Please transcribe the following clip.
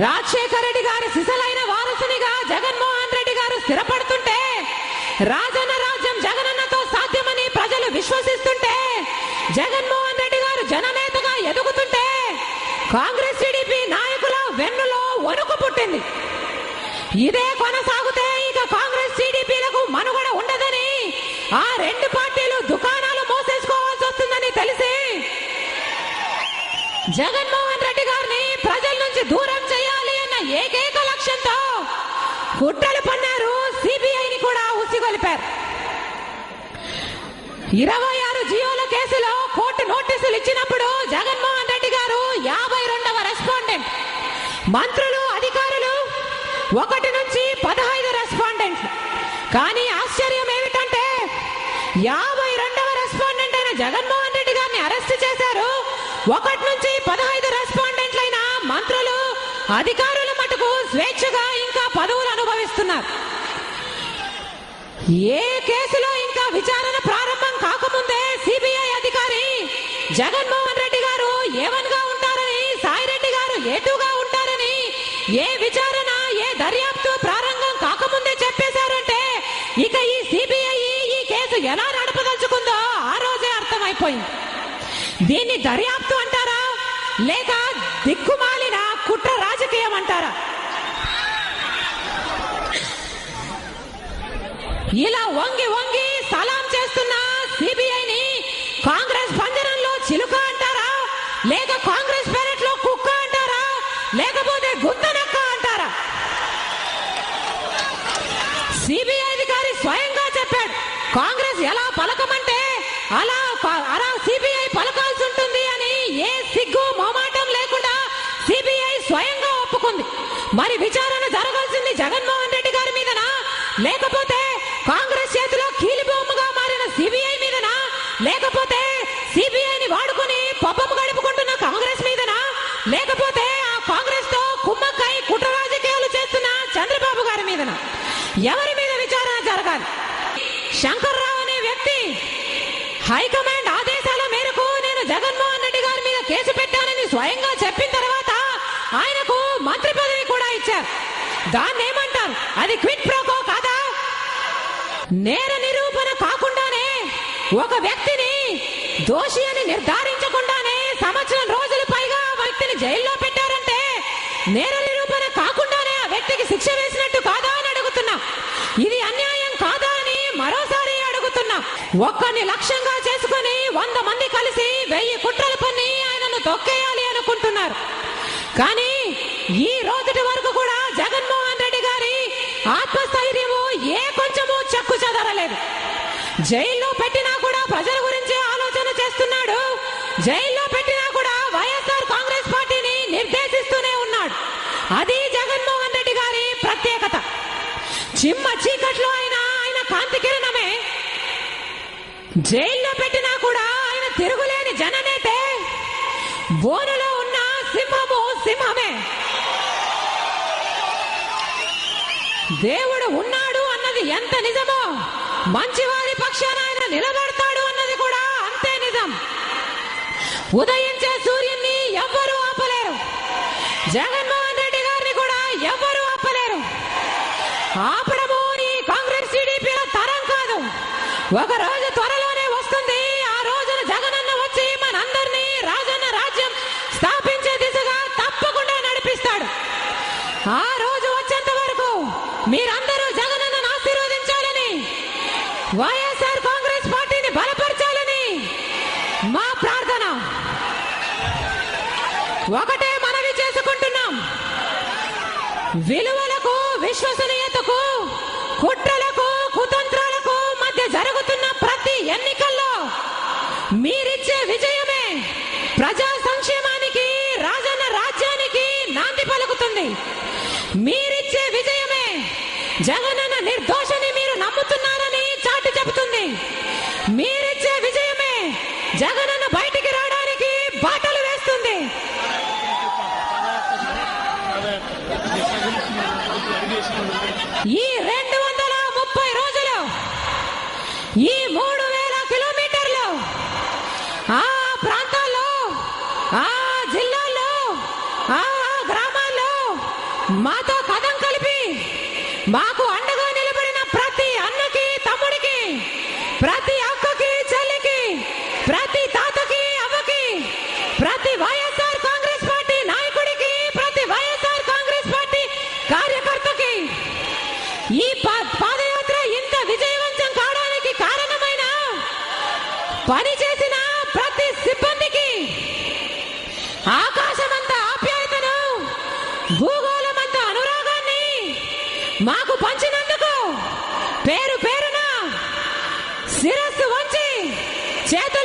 రాజశేఖర రెడ్డి గారి సిసలైన వారసునిగా జగన్మోహన్ రెడ్డి గారు స్థిరపడుతుంటే, రాజన్న రాజ్యం జగనన్నతో సాధ్యమని ప్రజలు విశ్వసిస్తుంటే, జగన్మోహన్ రెడ్డి గారు జననేతగా ఎదుగుతుంటే, కాంగ్రెస్ టీడీపీ నాయకుల వెన్నులో వణుకు పుట్టింది. ఇదే కొనసాగితే ఇక కాంగ్రెస్ టీడీపీలకు మనుగడ ఉండదని, ఆ రెండు పార్టీలు దుకాణాలు మూసేసుకోవాల్సి వస్తుందని తెలిసి జగన్మోహన్ రెడ్డి గారిని ప్రజల నుంచి దూరం చేయాలి అన్న ఏకైక లక్ష్యంతో కుట్రలు పన్నారు. సిబిఐని కూడా ఉసిగొలిపారు. 26 జియోల కేసులో కోర్టు నోటీసులు ఇచ్చినప్పుడు జగన్మోహన్ రెడ్డి గారు 52వ రెస్పాండెంట్, మంత్రులు అధికారులు 1 నుంచి 15 రెస్పాండెంట్లు. కానీ ఆశ్చర్యం ఏమిటంటే 52వ రెస్పాండెంట్ అయిన జగన్మోహన్ రెడ్డి గారిని అరెస్ట్ చేశారు. 1 నుంచి 15 రెస్పాండెంట్లైన మంత్రులు అధికారుల మటుకు స్వేచ్ఛగా ఇంకా పదవులు అనుభవిస్తున్నారు. ఏ కేసులో ఇంకా విచారణ ప్రారంభం కాకముందే సిబిఐ అధికారి జగన్మోహన్ రెడ్డి గారు A1 గా ఉంటారని, సాయిరెడ్డి గారు A2 గా ఉంటారని, ఏ విచారణ ఏ దర్యాప్తు ప్రారంభం కాకముందే చెప్పేశారంటే ఇక ఈ సిబిఐ ఈ కేసు ఎలా నడపదలుచుకుందో ఆ రోజే అర్థమైపోయింది. దీన్ని దర్యాప్తు అంటారా లేక దిక్కుమాలిన కుట్ర రాజకీయం అంటారా? ఇలా వంగి వంగి సలాం చేస్తున్న సిబిఐని కాంగ్రెస్ పంజరంలో చిలుక అంటారా లేక కాంగ్రెస్ పెరట్లో కుక్క అంటారా లేకపోతే గుత్తనక్క అంటారా? సిబిఐ అధికారి స్వయంగా చెప్పాడు, కాంగ్రెస్ ఎలా పలకమంటే అలా సిబిఐ పలకాల్సి ఉంటుంది అని. ఏ సిగ్గు మొమాటం లేకుండా సిబిఐ స్వయంగా ఒప్పుకుంది. మరి విచారణ జరగాల్సింది జగన్మోహన్ రెడ్డి గారి మీదనా లేకపోతే కాంగ్రెస్ చేతిలో కీలిబొమ్మగా మారిన సిబిఐ మీదనా లేకపోతే సిబిఐని వాడుకుని పబ్బం గడుపుకుంటున్న కాంగ్రెస్ మీదనా లేకపోతే ఆ కాంగ్రెస్ తో కుమ్మక్కై కుట్ర రాజకీయాలు చేస్తున్న చంద్రబాబు గారి మీదనా? ఎవరి మీద విచారణ జరగాలి? శంకర్రావు అనే వ్యక్తి హైకమాండ్ ఆదేశాల మేరకు నేను జగన్మోహన్ రెడ్డి గారి మీద కేసు పెట్టానని స్వయంగా చెప్పిన తర్వాత ఆయనకు మంత్రి పదవి కూడా ఇచ్చారు. దాన్ని ఏమంటారు? అది క్విట్ ప్రోకో కాదా? నేర నిరూపణ కాకుండానే ఒక వ్యక్తిని దోషి అని నిర్ధారించకుండానే సంవత్సరం రోజులు పైగా ఆ వ్యక్తిని జైల్లో పెట్టారంటే నేర నిరూపణ కాకుండానే ఆ వ్యక్తికి శిక్ష వేసినట్టు కాదా అని అడుగుతున్నా. ఇది అన్యాయం కాదా అని మరోసారి అడుగుతున్నా. ఒక్కరిని లక్ష్యంగా చేసుకుని 100 మంది కలిసి 1000 కుట్రలు పన్ని ఆయనను తొక్కేయాలి అనుకుంటున్నారు. కానీ ఈ రోజుటి వరకు కూడా జగన్మోహన్ రెడ్డి గారి ఆత్మస్థైర్యము ఏ కొంచెము చెక్కు చెదరలేదు. జైల్లో పెట్టినా కూడా ప్రజల గురించి ఆలోచన చేస్తున్నాడు. జైల్లో పెట్టినా కూడా వైఎస్ఆర్ కాంగ్రెస్ పార్టీని నిర్దేశిస్తూనే ఉన్నాడు. అది జగన్మోహన్ రెడ్డి గారి ప్రత్యేకత. చిమ్మ చీకట్లో ఆయన కాంతి కిరణమే. జైల్లో పెట్టినా కూడా ఆయన తిరుగులేని జననేతే. బోనులో ఉన్న సింహము సింహమే. దేవుడు ఉన్నాడు అన్నది ఎంత నిజమో మంచివారి పక్షాన ఆయన నిలబడతాడు అన్నది కూడా అంతే నిజం. ఉదయించే సూర్యుని ఎవ్వరూ ఆపలేరు. జగన్మోహన్ రెడ్డి గారిని కూడా ఎవ్వరూ ఆపలేరు. ఆపడము ఈ కాంగ్రెస్ టీడీపీల తరం కాదు. ఒక రోజు త్వరలోనే వస్తుంది. ఆ రోజున జగనన్న వచ్చి మనందరినీ రాజన్న రాజ్యం స్థాపించే దిశగా తప్పకుండా నడిపిస్తాడు. ఆ రోజు వచ్చేంత వరకు మీరందరూ జగనన్నను ఆశీర్వదించాలని, వైఎస్ఆర్ కాంగ్రెస్ పార్టీని బలపరచాలని మా ప్రార్థన. ఒకటే మనవి చేసుకుంటున్నాం, విలువలకు విశ్వసనీయతకు కుట్రలకు కుతంత్రాలకు మధ్య జరుగుతున్న ప్రతి ఎన్నికల్లో మీరిచ్చే విజయమే ప్రజా సంక్షేమానికి రాజన్న రాజ్యానికి నాంది పలుకుతుంది. మీరిచ్చే విజయమే జగనన్న నిర్దోషని మీరు నమ్ముతున్నారని చాటి చెబుతుంది. మీరిచ్చే విజయమే జగనన్న బయటికి రావడానికి బాటలు వేస్తుంది. ఈ 230 రోజులు, ఈ 3000 కిలోమీటర్లు ఆ ప్రాంతాల్లో, ఆ జిల్లాల్లో, ఆ గ్రామాల్లో మాతో కథం కలిపి మాకు అండగా నిలబడిన ప్రతి అన్నకి తమ్ముడికి, ప్రతి అక్కకి చెల్లికి, ప్రతి తాతకి అవ్వకి, ప్రతి వైఎస్ఆర్ కాంగ్రెస్ పార్టీ నాయకుడికి, ప్రతి వైఎస్ఆర్ కాంగ్రెస్ పార్టీ కార్యకర్తకి ఈ పాదయాత్ర ఇంత విజయవంతం కావడానికి కారణమైన పని చేసిన ప్రతి సిబ్బందికి, ఆకాశమంత ఆప్యాయతను, భూగోళమంత అనురాగాన్ని మాకు పంచినందుకు పేరు పేరున శిరస్సు వంచి చేతులు